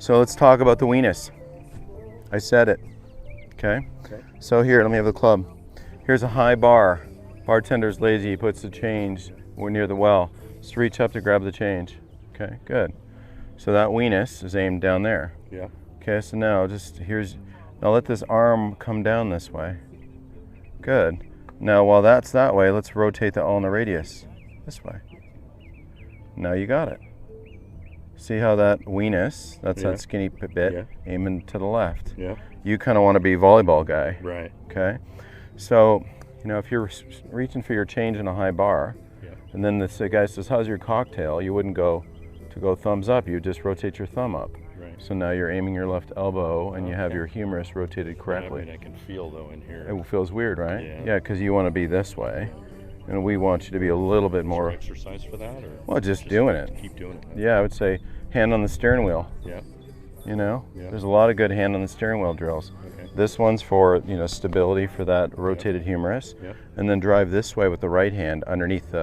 So let's talk about the weenus. I said it. Okay? So here, let me have the club. Here's a high bar. Bartender's lazy, he puts the change near the well. Just reach up to grab the change. Okay, good. So that weenus is aimed down there. Yeah. Okay, so now now let this arm come down this way. Good. Now while that's that way, let's rotate the ulnar radius this way. Now you got it. See how that weenus, that's that skinny bit, aiming to the left. Yeah. You kind of want to be volleyball guy. Right. Okay. So, if you're reaching for your change in a high bar, and then the guy says, how's your cocktail? You wouldn't go thumbs up, you just rotate your thumb up. Right. So now you're aiming your left elbow and you have your humerus rotated correctly. I can feel though in here. It feels weird, right? Yeah, because you want to be this way. And we want you to be a little bit more. Is there exercise for that? Or well, just doing it. Keep doing it. Yeah, I would say hand on the steering wheel. Yeah. There's a lot of good hand on the steering wheel drills. Okay. This one's for, stability for that rotated humerus. Yeah. And then drive this way with the right hand underneath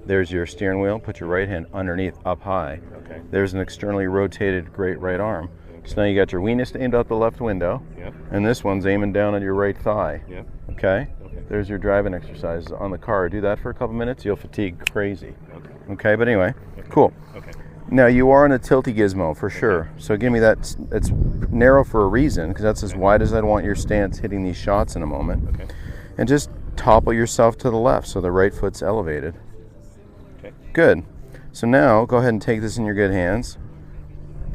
there's your steering wheel. Put your right hand underneath up high. Okay. There's an externally rotated great right arm. Okay. So now you got your weenus aimed out the left window. Yeah. And this one's aiming down on your right thigh. Yeah. Okay? There's your driving exercises on the car. Do that for a couple minutes, you'll fatigue crazy. Okay, but anyway, cool. Okay. Now you are in a tilty gizmo for sure. So give me that. It's narrow for a reason because that's as wide as I'd want your stance hitting these shots in a moment. Okay. And just topple yourself to the left so the right foot's elevated. Okay. Good. So now go ahead and take this in your good hands.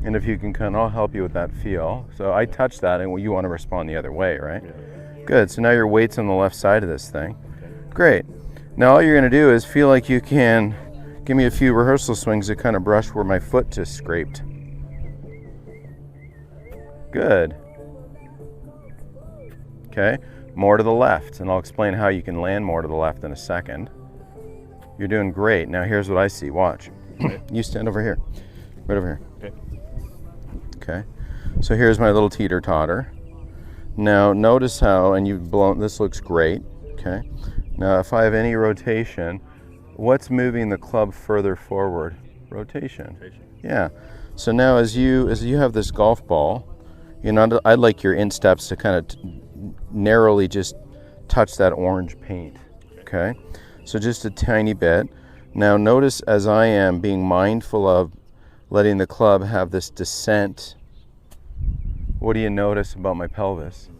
And if you can I'll help you with that feel. So I touch that and you want to respond the other way, right? Yeah. Good. So now your weight's on the left side of this thing. Great. Now all you're going to do is feel like you can give me a few rehearsal swings to kind of brush where my foot just scraped. Good. Okay. More to the left, and I'll explain how you can land more to the left in a second. You're doing great. Now here's what I see. Watch. You stand over here. Right over here. Okay. Okay. So here's my little teeter-totter. Now notice how, and you've blown, this looks great, okay? Now if I have any rotation, what's moving the club further forward? Rotation. Yeah. So now as you have this golf ball, I'd like your insteps to kind of narrowly just touch that orange paint, okay? So just a tiny bit. Now notice as I am being mindful of letting the club have this descent. What do you notice about my pelvis?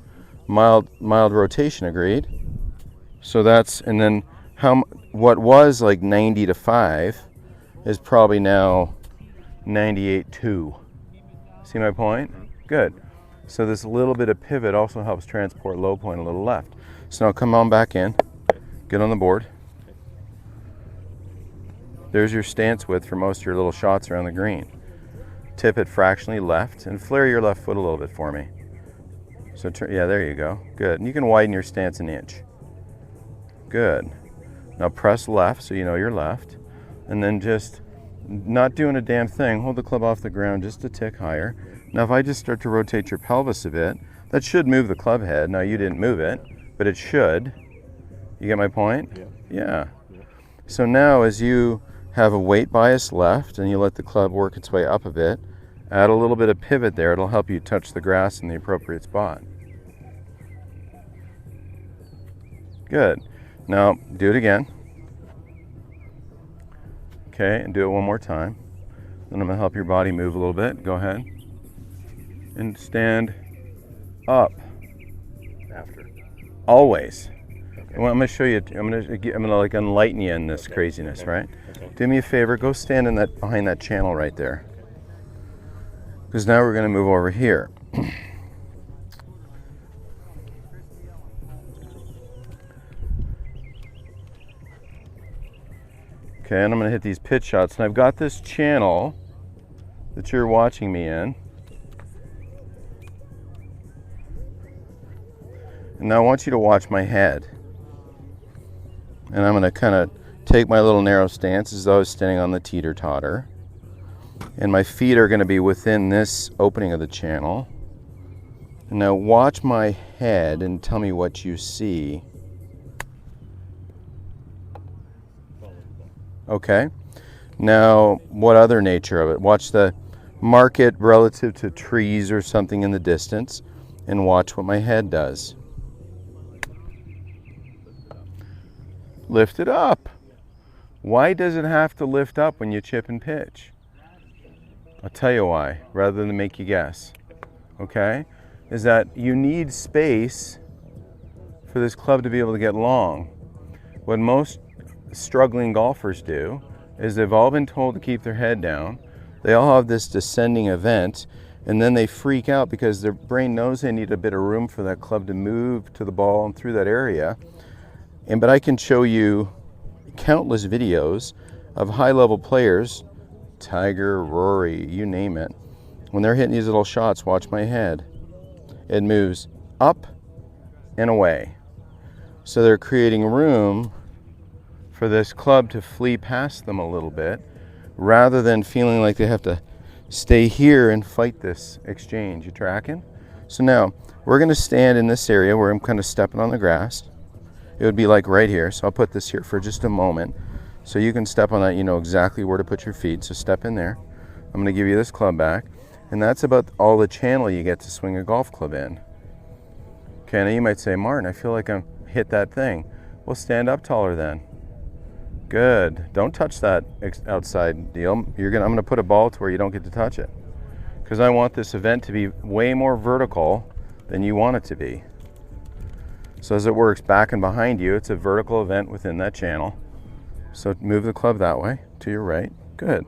Mild rotation, agreed. So and then what was like 90 to 5 is probably now 98.2. See my point? Good. So this little bit of pivot also helps transport low point a little left. So now come on back in, get on the board. There's your stance width for most of your little shots around the green. Tip it fractionally left and flare your left foot a little bit for me. So yeah, there you go. Good. And you can widen your stance an inch. Good. Now press left so you know you're left. And then just not doing a damn thing. Hold the club off the ground just a tick higher. Now if I just start to rotate your pelvis a bit, that should move the club head. Now you didn't move it, but it should. You get my point? Yeah. So now as you have a weight bias left and you let the club work its way up a bit, add a little bit of pivot there. It'll help you touch the grass in the appropriate spot. Good. Now do it again. Okay, and do it one more time. Then I'm going to help your body move a little bit. Go ahead. And stand up. After. Always. Okay. Well, I'm going to show you. I'm going to like enlighten you in this craziness, right? Okay. Do me a favor. Go stand in behind that channel right there. Because now we're going to move over here. Okay, and I'm going to hit these pitch shots. And I've got this channel that you're watching me in. And now I want you to watch my head. And I'm going to kind of take my little narrow stance as though I was standing on the teeter-totter. And my feet are going to be within this opening of the channel. And now watch my head and tell me what you see. Okay. Now, what other nature of it? Watch mark it relative to trees or something in the distance, and watch what my head does. Lift it up. Why does it have to lift up when you chip and pitch? I'll tell you why, rather than make you guess. Okay? Is that you need space for this club to be able to get long. What most struggling golfers do is they've all been told to keep their head down. They all have this descending event, and then they freak out because their brain knows they need a bit of room for that club to move to the ball and through that area. But I can show you countless videos of high-level players, Tiger, Rory, you name it. When they're hitting these little shots, watch my head. It moves up and away. So they're creating room for this club to flee past them a little bit, rather than feeling like they have to stay here and fight this exchange. You tracking? So now we're going to stand in this area where I'm kind of stepping on the grass. It would be like right here. So I'll put this here for just a moment. So you can step on that, you know exactly where to put your feet. So step in there. I'm going to give you this club back. And that's about all the channel you get to swing a golf club in. Okay, now you might say, Martin, I feel like I'm hit that thing. Well, stand up taller then. Good. Don't touch that outside deal. I'm going to put a ball to where you don't get to touch it, because I want this event to be way more vertical than you want it to be. So as it works back and behind you, it's a vertical event within that channel. So move the club that way to your right. Good.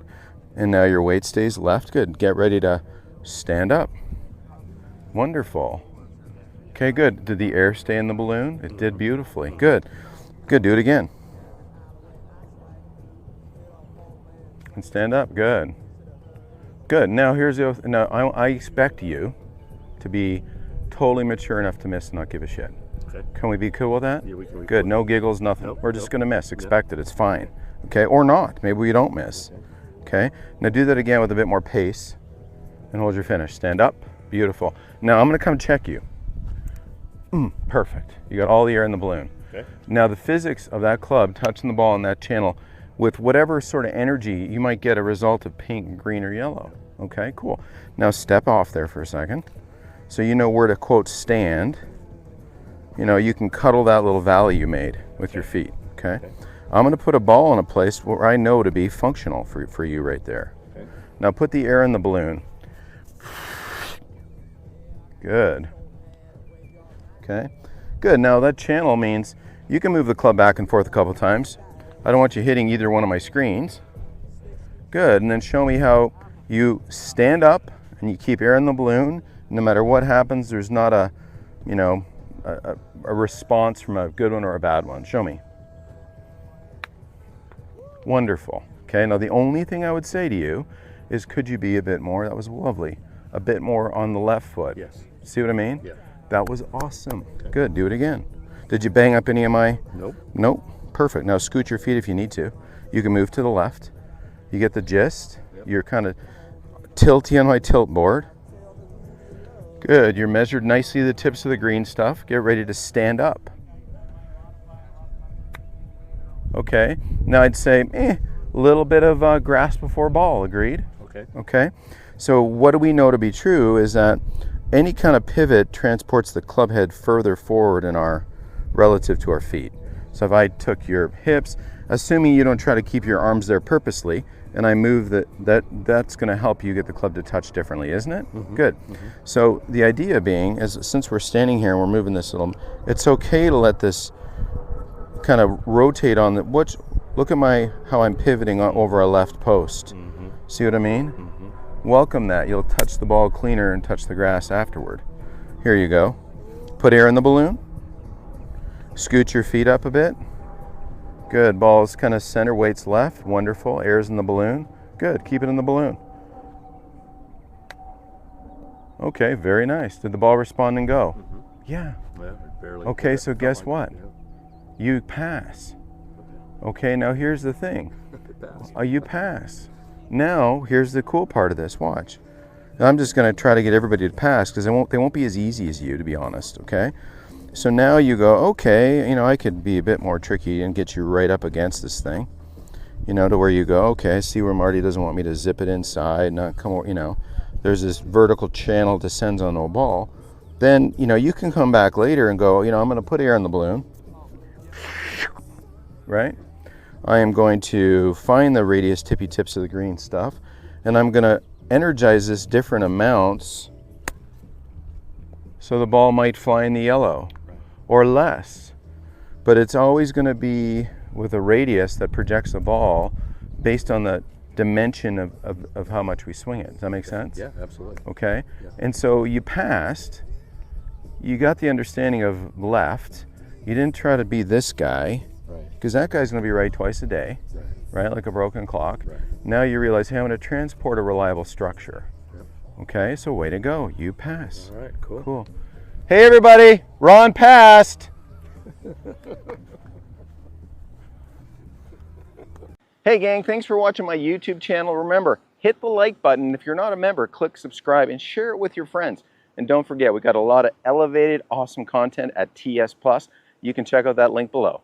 And now your weight stays left. Good. Get ready to stand up. Wonderful. Okay, good. Did the air stay in the balloon? It did beautifully. Good. Good. Do it again. And stand up. Good. Good. Now here's the other. Now I expect you to be totally mature enough to miss and not give a shit. Okay. Can we be cool with that? Yeah, we can. Good. No giggles, nothing. Nope, We're just nope. going to miss. Expect it. It's fine. Okay. Or not. Maybe we don't miss. Okay. Now do that again with a bit more pace and hold your finish. Stand up. Beautiful. Now I'm going to come check you. Perfect. You got all the air in the balloon. Okay. Now the physics of that club touching the ball in that channel with whatever sort of energy, you might get a result of pink, green, or yellow. Okay, cool. Now step off there for a second. So you know where to, quote, stand. You know, you can cuddle that little valley you made with your feet, okay? I'm going to put a ball in a place where I know to be functional for you right there. Okay. Now put the air in the balloon. Good. Okay, good. Now that channel means you can move the club back and forth a couple times. I don't want you hitting either one of my screens. Good. And then show me how you stand up and you keep air in the balloon. No matter what happens, there's not a response from a good one or a bad one. Show me. Wonderful. Okay, now the only thing I would say to you is, could you be a bit more? That was lovely. A bit more on the left foot. Yes. See what I mean? Yeah. That was awesome. Okay. Good. Do it again. Did you bang up any of my? Nope. Nope. Perfect. Now scoot your feet if you need to. You can move to the left. You get the gist. Yep. You're kind of tilty on my tilt board. Good. You're measured nicely the tips of the green stuff. Get ready to stand up. Okay. Now I'd say, a little bit of grass before ball. Agreed? Okay. Okay. So what do we know to be true is that any kind of pivot transports the club head further forward in our relative to our feet. So if I took your hips, assuming you don't try to keep your arms there purposely, and I move that's going to help you get the club to touch differently, isn't it? Mm-hmm. Good. Mm-hmm. So the idea being is, since we're standing here and we're moving this little, it's okay to let this kind of rotate on the, look at how I'm pivoting over a left post. Mm-hmm. See what I mean? Mm-hmm. Welcome that. You'll touch the ball cleaner and touch the grass afterward. Here you go. Put air in the balloon. Scoot your feet up a bit. Good. Ball's kind of center, weight's left. Wonderful. Air's in the balloon. Good. Keep it in the balloon. Okay, very nice. Did the ball respond and go? Mm-hmm. Yeah. Well, barely. Okay, so guess what? You pass. Okay, now here's the thing. You pass. Now, here's the cool part of this. Watch. Now, I'm just going to try to get everybody to pass because they won't be as easy as you, to be honest, okay? So now you go, okay, I could be a bit more tricky and get you right up against this thing, to where you go, okay, I see where Marty doesn't want me to zip it inside, not come, there's this vertical channel descends on the ball, then, you know, you can come back later and go, you know, I'm going to put air in the balloon, right? I am going to find the radius tippy tips of the green stuff, and I'm going to energize this different amounts so the ball might fly in the yellow or less. But it's always going to be with a radius that projects the ball based on the dimension of how much we swing it. Does that make sense? Yeah, absolutely. Okay. Yeah. And so you passed, you got the understanding of left, you didn't try to be this guy, Right. because that guy's going to be right twice a day, right? Like a broken clock. Right. Now you realize, hey, I'm going to transport a reliable structure. Yep. Okay, so way to go. You pass. All right, cool. Cool. Hey, everybody, Ron passed. Hey, gang, thanks for watching my YouTube channel. Remember, hit the like button. If you're not a member, click subscribe and share it with your friends. And don't forget, we got a lot of elevated, awesome content at TS Plus. You can check out that link below.